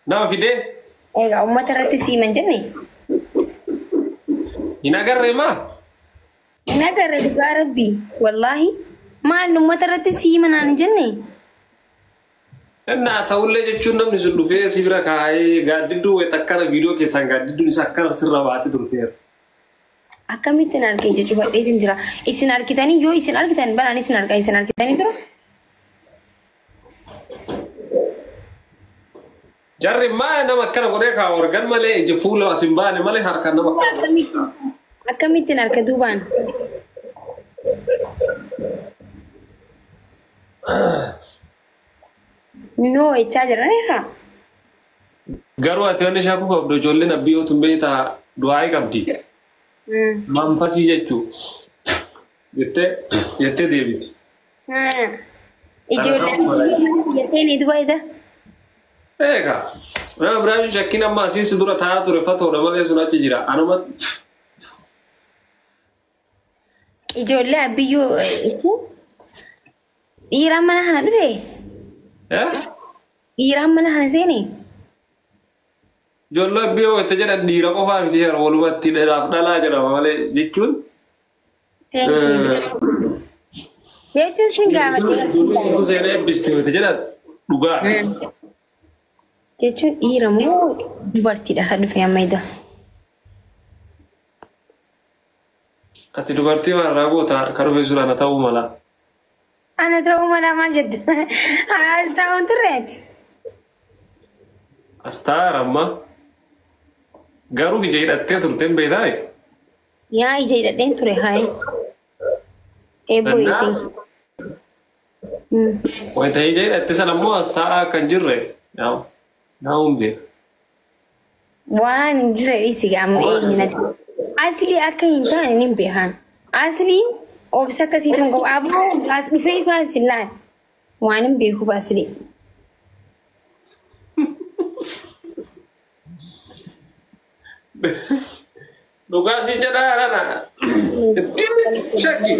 Nama fide? Egaa uummata irratti siiman jenne. Hin agarree maa? Hin agarre dhugaa rabbii. Wallaahi maal uummata irratti siimanaan jenne. Innaa ta'ullee jechuun namni sun dhufee si bira kaa'ee gaaddidduu akkana viidiyoo keessaan gaaddidduun isaa akkana sirra baatee turteera. Akkamittiin argee jechuun badheetiin jira. Isin argitanii yoo isin argitan banaan isin argaa isin argitanii tura. Jarri maa nama akkana godhee kaa'u argan malee ija fuula asin baane malee harkaan nama akkamittiin arga duubaan. No echaa jiran eegaa. Garuu ati wanni shaakuu qabdu ijoolleen abbiyyoo tumbee ta'a du'aayii qabdi. Manfasii jechuun jettee deebiti. Ijoolleen biyya seenii dubaayidha. Eegaa nama biraan shakkiin amma asiin dura taa'aa ture fatoodha malee sun achi jira. Anuma ijoollee abbiyyoo dhiiraan mana kana dhufe. Dhiiraan mana kana seenii. Ijoollee abbiyyoo itti jedhan dhiira qofaa miti yeroo walumatti dhalaa jedhama malee jechuun. Jechuun sin gaafate. Seenaa eebbistee itti jedhan dhugaa. Jechuun dhiira moo dubartiidha kan dhufe ammayida? Ati dubartii maarraa goota kan dhufe sun ana ta'uu mala. Ana ta'uu mala maal jette? As ta'uun turreeti. As taa'aara amma. Garuu ija hidhattee turteen beektaa? Yaa ija hidhadheen ture haye. Eeboo itti. Wayita ija hidhatte sana immoo as taa'aa kan jirre. Naa'uun beeka. Waan jira isi gaama eenyinati. Asli akka hin taane nin beekan. Asli obsa akkasii kan qabu aboo as dhufee faasillaan waan hin beekuuf asli. Dhugaa si jedhaa rana. Shakki.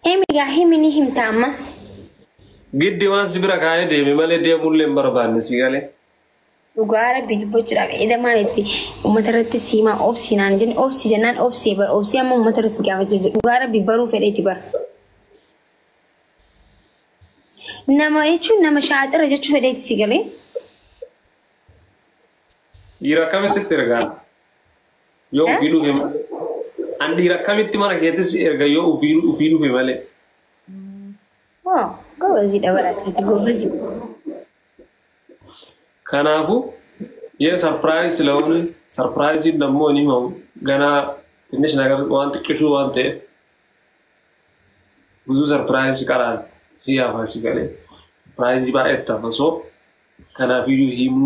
Hemigaa hemini himta amma. Giddi waan si bira kaa'ee deeme malee deemullee hin barbaanne si galee. Dhugaa rabbi dubbachuudhaaf edda maalitti uummata irratti siimaa obsi naan jenni obsi jennaan obsi bara obsi amma uummata irratti gaafachuu jiru dhugaa rabbi baruu fedheeti bara. Nama jechuun nama shaaxira jechuu fedheeti si galee. Dhiira akkamitti ergaa? Yoo ofii dhufe malee. An dhiira akkamitti mana keessatti erga yoo ofii dhufe malee. Gobaziidha barateeti gobazi. Kanaafuu yee sarpiraayis la'uun sarpiraayiziin nammoo ni himamu ganaa tinnish nagar waan xiqqishuu waan ta'eef ብዙ ሰርፕራይዝ ይቀራል ሲያፋሲ ገለ ሰርፕራይዝ ባኤታ ፈሶ ከናፊዩ ሂሙ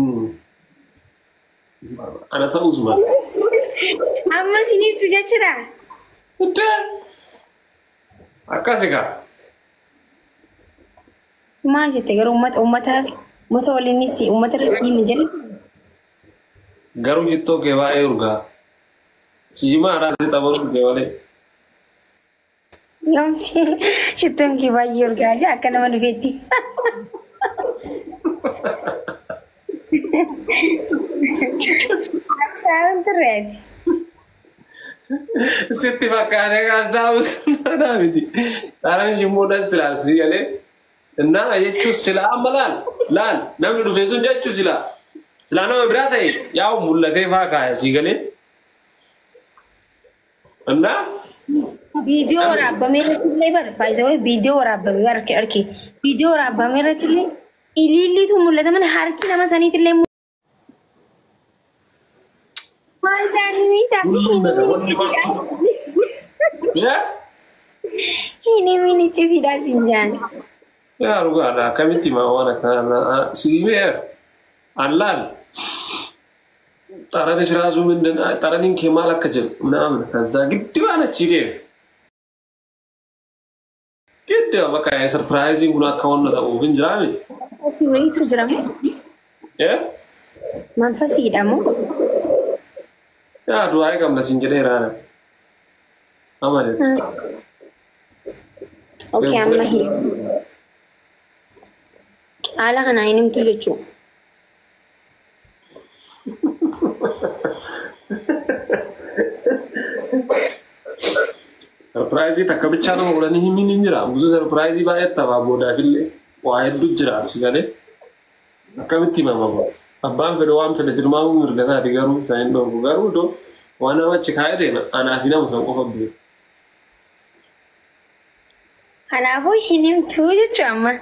አና ተውዝማ አማሲኒ ትጀችራ እንደ አካሲጋ ማለት ገሩ ኡመታ ሞቶ ወሊኒሲ ኡመታ ረሲ ምንጀል ገሩ ሽቶ ገባ ኤርጋ ሲማ ራስ ተበሩ ገወለ Yomsi shitton ki baay'ee urgaaja akka nama dhufeetti. Akkaataan turreeti. Sitti fakkaatee kaas taa'us naamiti. Taanaan shimmuudhaan silaalsi galee. Innaa jechuun silaa amma laal namni dhufee sun jechuun silaa nama biraa ta'e yaa'u mul'atee faa kaaya sii galee. Innaa. Video waraabamee irratti illee barbaayisa video waraabamee arki video waraabamee irratti illee ililliitu mul'ata mana harki nama saniitti illee maal jaanii ini minichi sidaa sinjaan yaa rugaadha akkamitti maa waan akkana siimee allaal xaranish raasu minden xaranin kee maal akka jedhu naamna kazzaa giddi baan achi deeme Gidda bakka surprising kun akka wanna ta'u hin jiraame. Si wayitu jiramu. Manfasiidha moo? Yaa du'aa eegamna siin jedhee raana. Amalee. Okay, amma hin. Haala kana hin himtu jechuudha. Surprise takka bicha nama godhanii himin hin jira. Buusa surprise baay'ee taphaa boodaaf illee waa hedduu jira si galee akkamitti himama boo. Abbaan fedhe waan fedhe tilmaamu mirga isaati garuu isaa hin dhoobu garuu doo waan nama achi kaa'ee deema anaa fi nama san qofa biyya. Kanaafuu hin himtu jechuudha amma.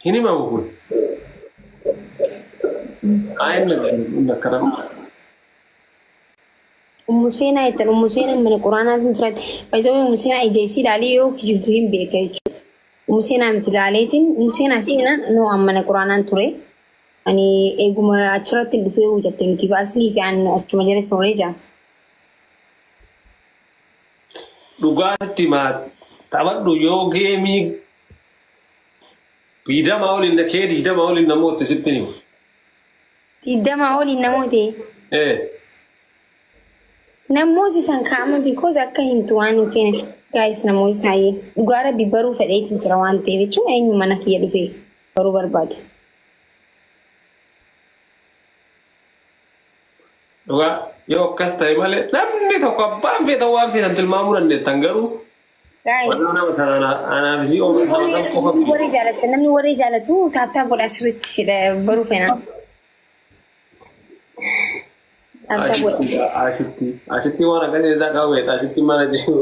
Hin himamu kun. Ayin akkana. Umusena itu umusena mana Quran itu surat. Pasal umusena ijazah lali yo kijubtu him beka itu. Umusena amtilaletin umusena sih na no mana Quran ture. Ani eguma acara tu dufe ujar tu tiba asli kan cuma jadi soreja. Duga setimat. Tamat du yo game Pida maulin na kedi pida maulin na mo tesitini. Pida maulin na mo te. Namosi sankama because akka himtuwaan kene guys namosi sayi dugara bibaru fedheeti jira waan ta'eef jechuun eenyu mana kiyya dhufee baruu barbaade. Dhugaa yoo akkas ta'e malee namni tokko abbaan fedha waan fedhan tilmaamuu dandeettan garuu. Guys. Namni warri jaalatu taaptaa godha asirratti baruu feena. Ashitti waan akkasii isaa qabeeta ashitti mana jiru.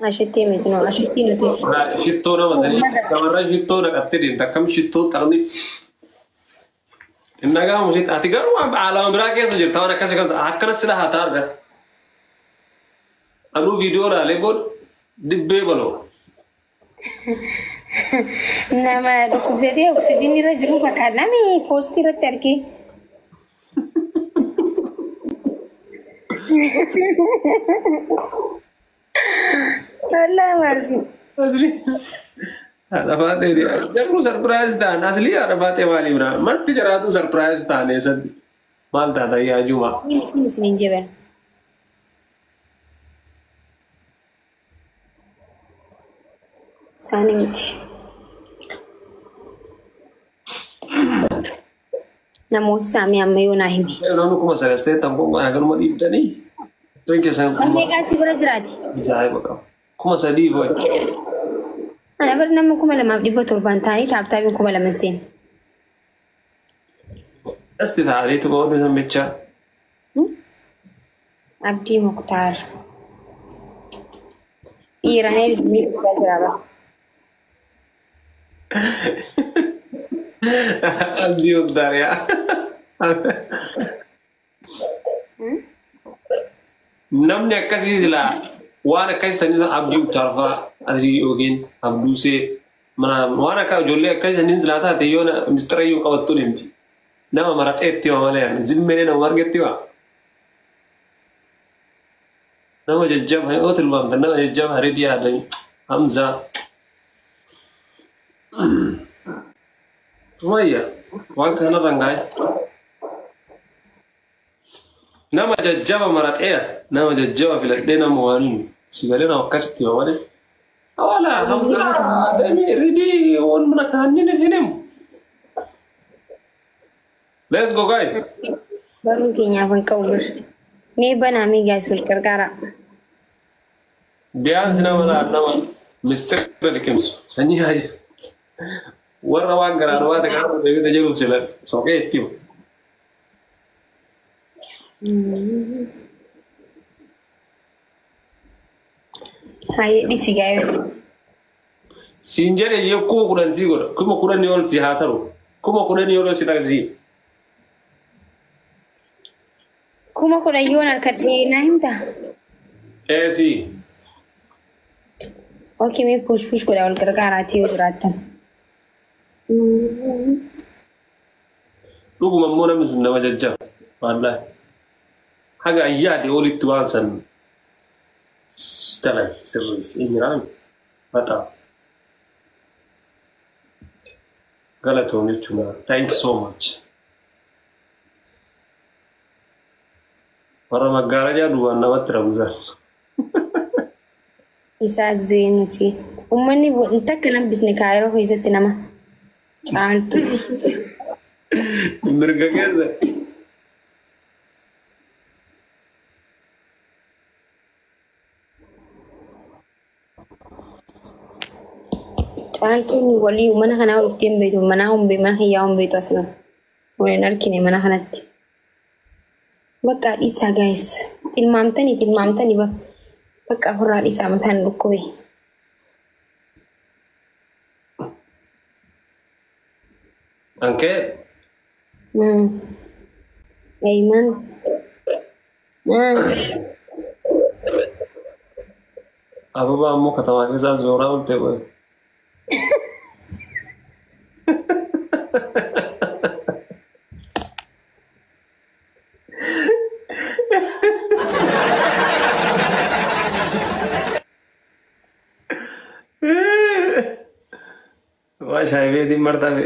Ashitti miti noo ashitti nuti. Shittoo nama sanii shamarran shittoo naqattee deemta akkam shittoo taa'anii. Inni gaamu shitti ati garuu alama biraa keessa jirta waan akkasii kan akkanas sila haa ta'a argaa. Anuu viidiyoo laalee booda dibbee baloo. Nama dhukkubsatee oksijinii irra jiru fakkaata namni poostii irratti argee. Allah masih. Ada apa tadi? Jangan surprise dan asli ada apa tadi wali bra. Mati cara tu surprise dan esat. Mal tak ada ya cuma. Ini sini je Sanit. Namun sami amayo na himi. Namun kuma selesai tampung agar mau ibda ni. Tu yang kesan. Ane kasi berajrati. Jai bakal. Kuma sedih boy. Ana bar namun kuma lama ibda turban tani tapi kuma lama sen. Asti tadi tu bawa bisa baca. Abdi Mukhtar. Irane ni berajraba. Abdi Mukhtar ya. Namni akkasii sila waan akkasii tanii Abdi Mukhtar fa'aa adii yookiin Abduusee mana waan akka ijoollee akkasii tanii sila taate yoo mistira iyyuu qabattuu deemti. Nama marateetti waa malee zimmee nama argetti waa. Nama jajjaba yoo tilmaamta nama jajjaba haridii yaadanii Hamzaa. Tumayya waan kana rangaay. Nama jajjaba marateera nama jajjaba filadhee nama waaniin sigalee nama akkasitti waa malee. Awala Hamzaa deemee ridii waan mana kaanyin hin himu. Let's go guys. Baru kayaknya abang kau ber. Ni banami guys full kerkara. Biar nama Mister Belikims. Sanyi aja. Warna wanggar arwah dengan dewi terjadi usilan. Soke itu. Hai di si guys. Sinjare yo kuma kudan si gora. Kuma kudan ni ol si hataru. Kuma kudan ni ol si taksi. Kuma kuda yon arkadhe na himta. Si. Okay, me push kuda ol gargaarati yoo jiraatan. Dhuguma immoo namni sun nama jajjaba. Wallahi. Haga ayyaade olitti waan san dalage sirriis hin jiraan. Bata. Galatoon jechuudha. Thank you so much. Warra maggaarajaa duwwaan namatti rabuusan. Isaa Zeenufi. Uummanni takka nama bisne kaayiroo keessatti nama Caaltu. Mirga keessa. Caaltuun walii mana kanaa walitti hin beektu mana hiyyaa hin beektu asirra. Waliin argine mana kanatti. Bakka dhiisaa gaa'is. Tilmaamtanii bakka ofirraa dhiisaa mataan dhukkube. Ankee. Ayman. Ababa ammoo katamaa keessaa zooraa olte qoye. Waa shaayibeetiin martame.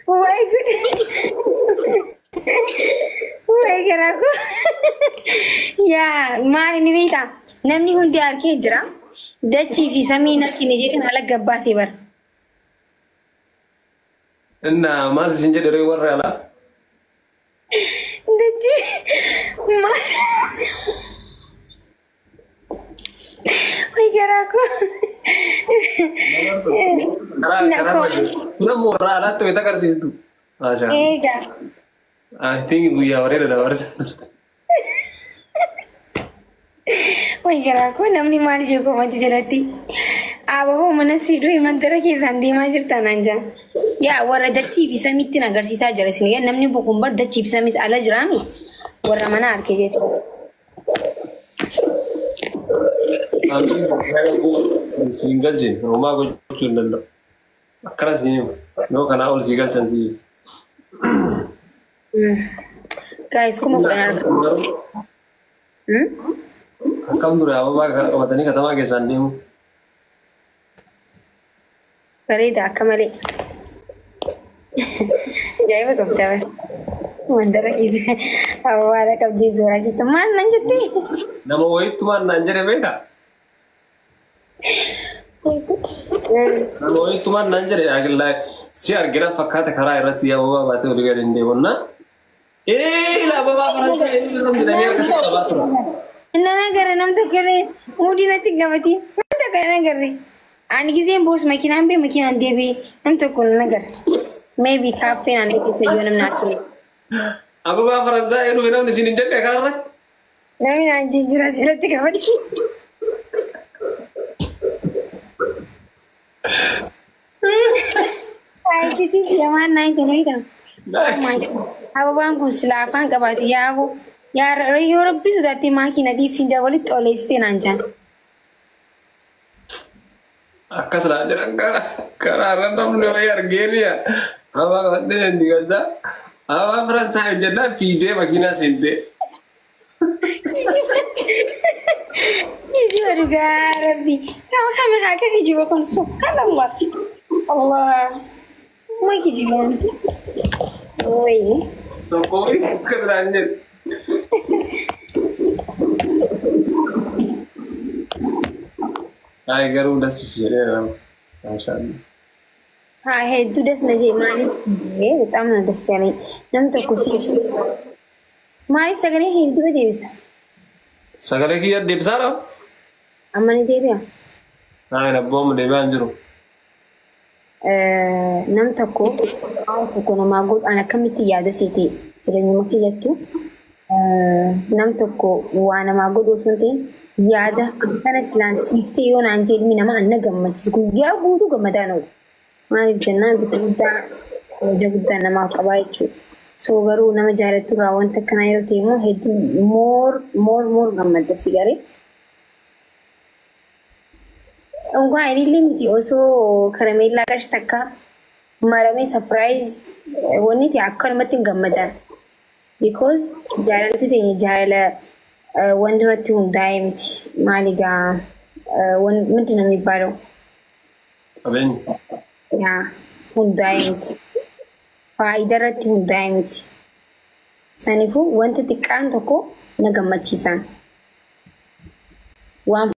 My goodness. My God. Yeah, maal ni beektaa? Namni hundi harkee jira. Dachii fi samiin harkine jee kan ala gabbaasee bara. Inna maal isin jedhe warra alaa? Dachii maal? My God. Kuna murraa alaatti wayita agarsiistu. Eega. I think guyyaa bareeda dabarsa. My God, namni maal jee koomatti jalatti. Ababoo mana siiduu himantara keessaan deemaa jirtan anjaan. Yaa warra dachii fi samiitti agarsiisaa jira isin. Namni boqombar dachii fi samiis ala jiraami. Warra mana harkee jechuudha. Siin galchine homaa gochuu hin danda'u. Akkana siin yoo kanaa ol sii galchan sii. Guys, kuma kudhan argamu. Akkam ture ababaa qabatanii katamaa keessaan deemu. Bareeda akka malee. Ajaa'iba qabdaa bara. Mandara keessa ababaa qabdee suuraa keessa maal nan jettee? Nama wayittumaan naan jedhe beekaa? Nama wayittumaan naan jedhe si argina fakkaata karaa irra si ababaa baatee olii gadi hin deemonna. Ila ababaa faransaa inni irra midhamee akkasii qabaa tura. Inna nagara namta kare mudinatti gamati. Namta kare nagare. Ani giseen boos makinaan bee makinaan deebii namta kun nagara. Maybe kaaffeen aan keessa yoo namni akka. Ababaa faransaa jedhu namni isin hin jedhe kanarratti. Namni naan jijjiirraa silatti qabatti. Aayititi jamaan naan kan beekamu. Ababaan kun sila afaan qabaate yaa'u. Yaa yoo rabbi sodaatti maakina dhiisiin dabalitti oleessitee naan jaan. Akkas naan jedhan karaa irra namni wayii argeeniya. Ababaa qabadhee hin digaddaa. Ababaa faransaa hin jennaan fiidee makiinaa seentee. Kijiba dhugaa rabbi. Kama akka kijiba kun subhanallah. Allah. Ma kijibaan. Wayii. Tokko akkas naan jedhe. Ay garuu das jedhee nama. Maashaallah. Haa hedduu das na jee maaliif? Bexaam na das yaanii. Nam tokko si maaliif sagalee hedduu deebisa? Sagalee kiyya deebisaa dha? Amma ni deebi'a? Haa nabbooma deebi'aa hin jiru. Nam tokko namaa godhaan akkamitti yaada seetee jireenyuma kiyyattu nam tokko waa namaa godhuu sun ta'in yaada akkana silaan siiftee yoo naan jedhimi nama anna gammachiisu guyyaa guutuu gammadaan oolu. Maaliif jennaan bifa guddaa kabaja guddaa namaaf qabaa jechuudha. So garuu nama jaalattu irraa wanta akkanaa yoo ta'e immoo hedduu moor gammadda si garee. Ungumaa ilillee miti osoo karameellaa qarshi takka maramee surprise wanni ta'e akkanumatti hin gammadan. Because jaalalti teenya jaalala wanti irratti hundaa'e miti. Maaligaa wanti namni baadhu. Qabeenya. Yaa hundaa'e miti. Faayidaa irratti hundaa'e miti. Saniifuu wanti xiqqaan tokko na gammachiisan. Waan